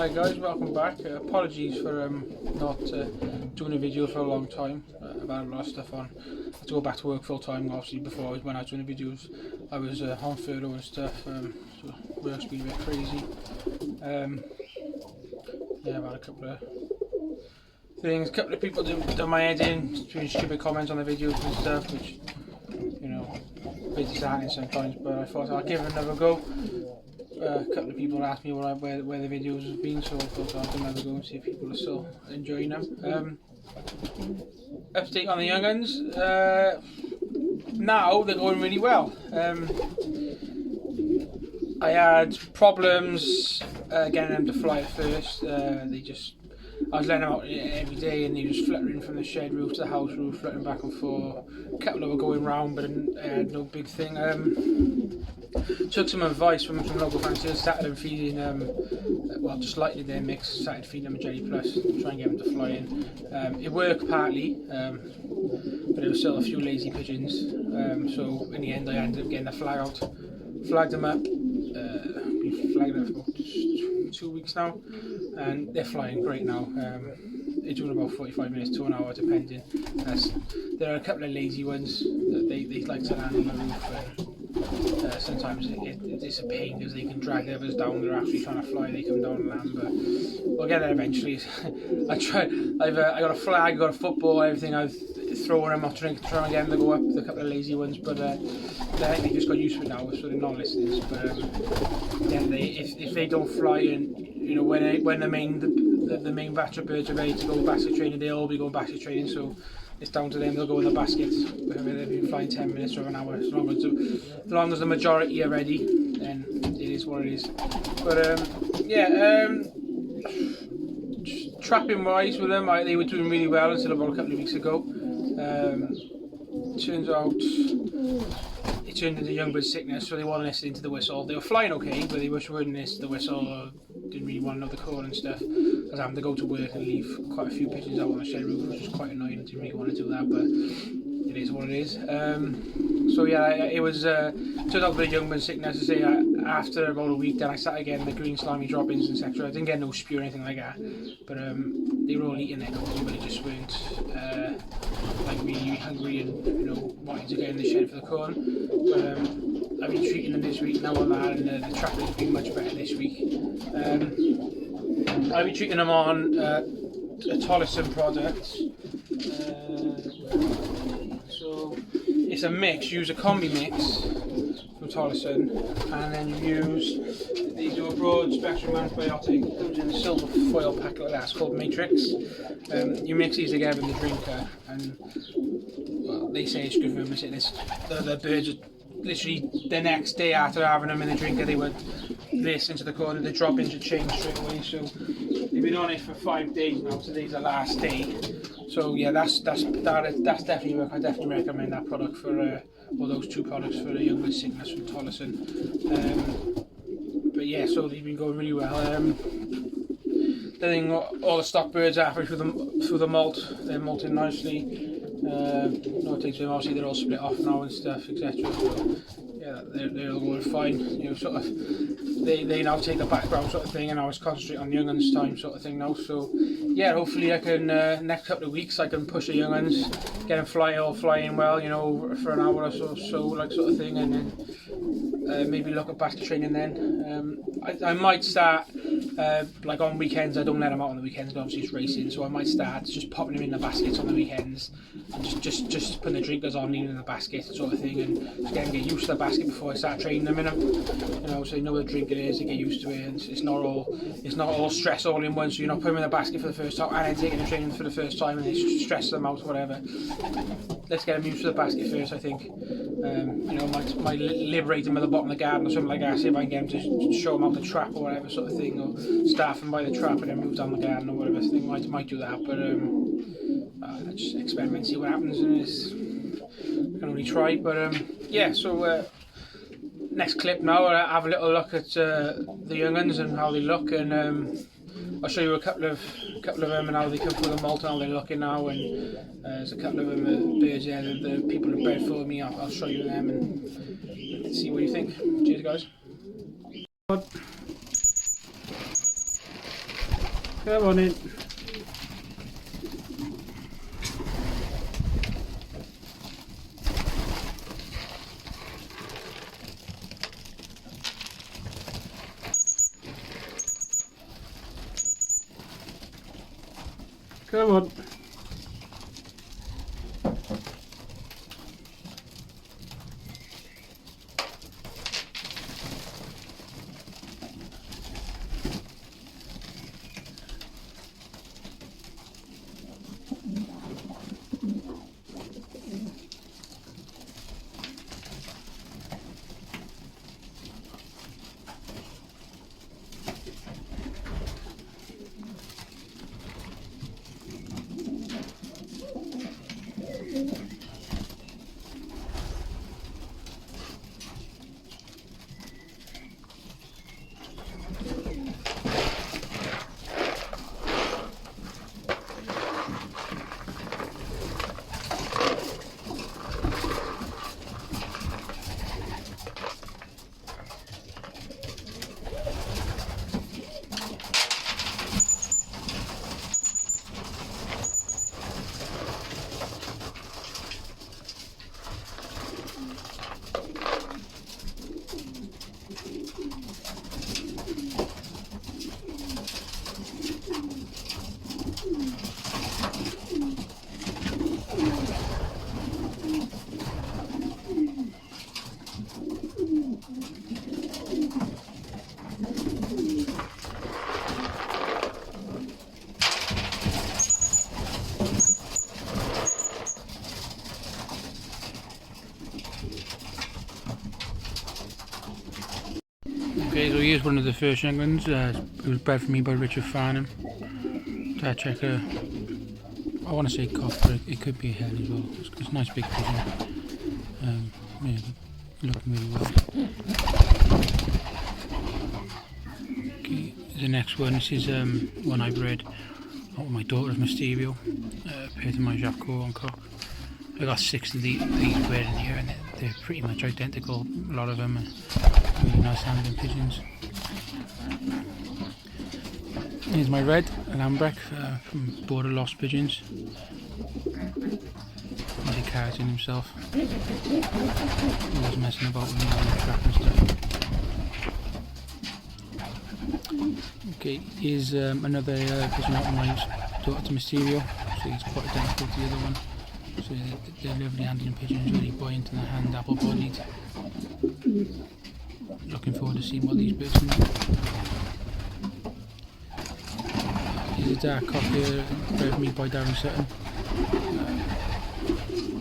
Hi guys, welcome back. Apologies for not doing a video for a long time. I've had a lot of stuff on. I had to go back to work full time. Obviously, before when I was doing the videos, I was on furlough and stuff. So work's been a bit crazy. Yeah, I've had a couple of things. A couple of people done my head in, doing stupid comments on the videos and stuff, which a bit disheartening sometimes. But I thought I'd give it another go. A couple of people asked me where the videos have been, so I thought I'd give another go and see if people are still enjoying them. Update on the young uns. Now they're going really well. I had problems getting them to fly at first. I was letting them out every day and they were just fluttering from the shed roof to the house roof, fluttering back and forth. A couple of them were going round, but I had no big thing. Took some advice from some local fanciers, started them feeding, just lightly their mix, started feeding them a Jelly Plus, try and get them to fly in. It worked partly, but there was still a few lazy pigeons, so in the end I ended up getting the flag out, flagged them up, been flagging them for about 2 weeks now, and they're flying great now. They're doing about 45 minutes to an hour depending. There are a couple of lazy ones that they like to land on the roof. Sometimes it's a pain because they can drag the others down. They're actually trying to fly. They come down and land, but we'll get there eventually. I got a flag, got a football, everything. I've thrown them. I'm trying to get them to go up. The couple of lazy ones, but I think they just got used to it now, so they're not listening. But if they don't fly, and when the main batch of birds are ready to go basket training, they'll all be going basket training. So it's down to them. They'll go in the basket, whether they've been flying 10 minutes or an hour. As long as the majority are ready, then it is what it is. But trapping wise with them, they were doing really well until about a couple of weeks ago. Turns out it turned into Youngbirds sickness, so they weren't listening to the whistle. They were flying okay, but they weren't listening to the whistle, or didn't really want to know the call and stuff. I was having to go to work and leave quite a few pigeons out on the shed roof, which was quite annoying. I didn't really want to do that, but it is what it is. So yeah, it was turned out to be Youngbirds sickness. I say after about a week, then I started getting the green slimy droppings, etc. I didn't get no spew or anything like that, but they were all eating their corn, but they just weren't really hungry and wanting to get in the shed for the corn. But I've been treating them this week now on that, and the trapping's been much better this week. I've been treating them on a Tollison product. So it's a mix. You use a combi mix from Tollison, and then they do a broad spectrum antibiotic. It comes in a silver foil pack like that. It's called Matrix. You mix these together in the drinker, and they say it's good for them. The birds are literally the next day after having them in the drinker, they would this into the corner. The drop-ins would change straight away. So they've been on it for 5 days now. Today's the last day. So yeah, that's definitely work. I definitely recommend that product for those two products for the Youngbirds sickness from Tollison. But yeah, so they've been going really well. I think all the stock birds are happy through the molt. They're molting nicely. No, it takes them. Obviously, they're all split off now and stuff, etc. So yeah, they're all going fine. Sort of. They now take the background sort of thing, and I was concentrating on young uns time sort of thing now. So yeah, hopefully I can next couple of weeks I can push the young uns, get them flying well, for an hour or so like sort of thing, and then maybe look at basket training then. I might start like on weekends. I don't let them out on the weekends, obviously it's racing, so I might start just popping them in the baskets on the weekends and just putting the drinkers on, leaving in the basket sort of thing, and just get used to the basket before I start training them in them. So they know what the drink it is, they get used to it, and it's not all stress all in one, so you're not putting them in the basket for the first time and then taking them training for the first time and they stress them out or whatever. Let's get them used to the basket first, I think. Might liberate them at the bottom of the garden or something like that, see if I can get them to show them how to trap or whatever sort of thing, or start them by the trap and then move down the garden or whatever thing. Might do that, but just experiment, see what happens, and I can only try. But yeah, so next clip now, I'll have a little look at the young uns and how they look, and I'll show you a couple of them and how they come through the molt and how they're looking now, and there's a couple of them birds there that the people have bred for me. I'll show you them and see what you think. Cheers guys. Come on in. Come on. Okay, so here's one of the first young ones. It was bred for me by Richard Farnham. Dad checker. I want to say cock, but it could be a hen as well. It's a nice big pigeon. Yeah, looking really well. Okay, the next one. This is one I bred out of my daughter's Mysterio, paired to my Jacques on cock. I got 6 of these bred in here, and they're pretty much identical. A lot of them are really nice handling pigeons. Here's my red, an Ambrec from Border Lost Pigeons. He carries in himself. He was messing about with me on the trap and stuff. Okay, here's another pigeon out of my daughter to Mysterio. So he's quite identical to the other one. So they're lovely handling pigeons, really buoyant in the hand, apple bodied. Looking forward to seeing what these birds can do. He's a dark cock here, bred me by Darren Sutton.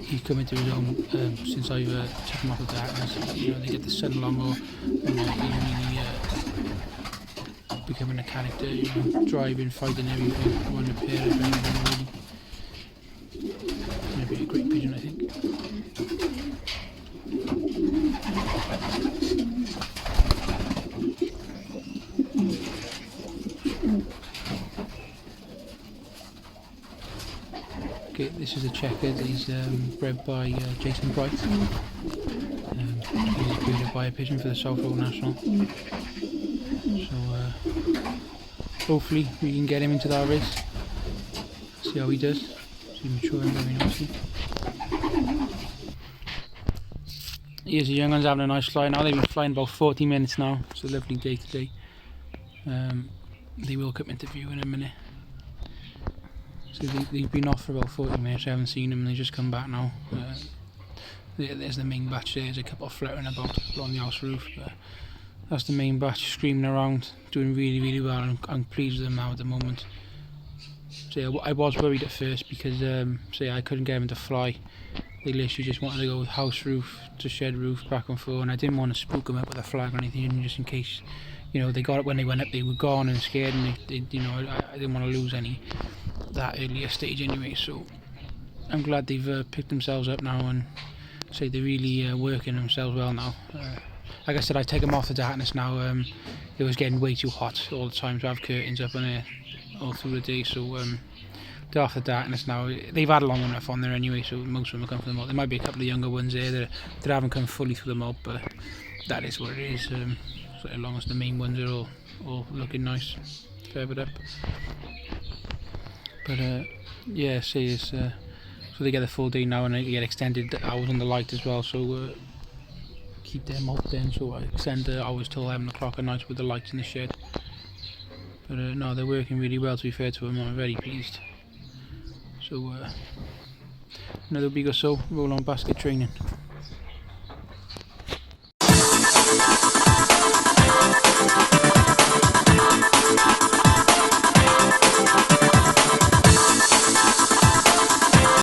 He's come into his own since I've took him off the darkness. You know, they get the sun a lot more, and he's really becoming a character. You know, driving, fighting everything, one to pair of everything really. It's going to be a great pigeon, I think. Okay, this is a checker. He's bred by Jason Bright. He's breeded by a pigeon for the South Road National. So hopefully we can get him into that race. See how he does. See him maturing very nicely. Here's the young ones having a nice fly now. They've been flying about 40 minutes now. It's a lovely day today. They will come into view in a minute. So they've been off for about 40 minutes. I haven't seen them. They just come back now. There's the main batch there. There's a couple fluttering about along the house roof. But that's the main batch screaming around, doing really, really well. I'm pleased with them now at the moment. So yeah, I was worried at first because I couldn't get them to fly. They literally just wanted to go house roof to shed roof, back and forth, and I didn't want to spook them up with a flag or anything, just in case, you know, they got it when they went up, they were gone and scared, and they you know, I didn't want to lose any that earlier stage anyway. So I'm glad they've picked themselves up now, and say they're really working themselves well now. Like I said, I take them off the darkness now. It was getting way too hot all the time to have curtains up on there all through the day, so they're off the darkness now. They've had long enough on there anyway, so most of them have come from the mob. There might be a couple of younger ones there that haven't come fully through the mob, but that is what it is. So as long as the main ones are all looking nice. further up. But yeah, see, it's so they get a full day now, and they get extended hours on the light as well. So keep them out then. So I extend the hours till 11 o'clock at night with the lights in the shed. But no, they're working really well. To be fair to them, I'm very pleased. So another week or so, roll on basket training.